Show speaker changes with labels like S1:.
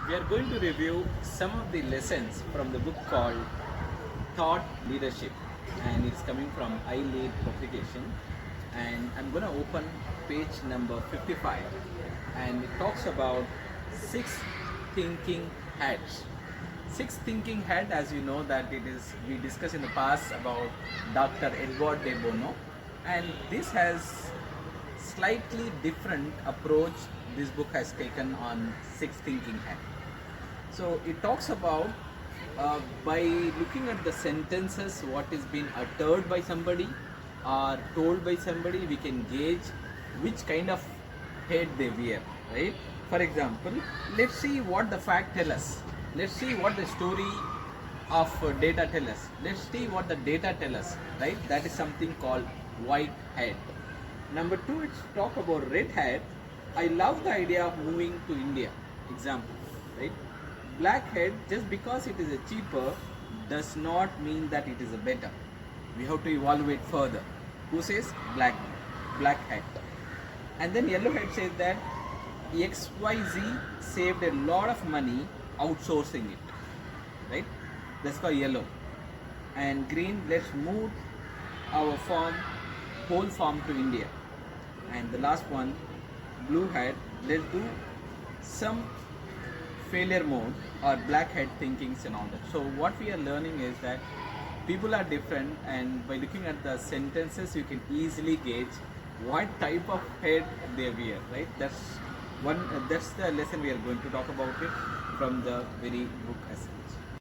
S1: We are going to review some of the lessons from the book called Thought Leadership, and it's coming from iLead Publication. And I'm going to open page number 55, and it talks about six thinking hats. Six thinking hat, as you know, that it is we discussed in the past about Dr. Edward de Bono, and this has slightly different approach this book has taken on six thinking hat. So it talks about by looking at the sentences, what is being uttered by somebody or told by somebody, we can gauge which kind of head they wear, right? For example, let's see what the fact tell us. Let's see what the story of data tell us. Let's see what the data tell us, right? That is something called white hat. Number two, it's talk about red hat. I love the idea of moving to India. Example, right? Black hat, just because it is a cheaper does not mean that it is a better. We have to evaluate further. Who says black hat? And then yellow hat says that XYZ saved a lot of money outsourcing it, right? That's called yellow. And green, let's move our whole farm to India. And the last one, blue hat, let's do some failure mode or black hat thinkings and all that. So what we are learning is that people are different, and by looking at the sentences you can easily gauge what type of head they wear, right? That's the lesson we are going to talk about it from the very book as such.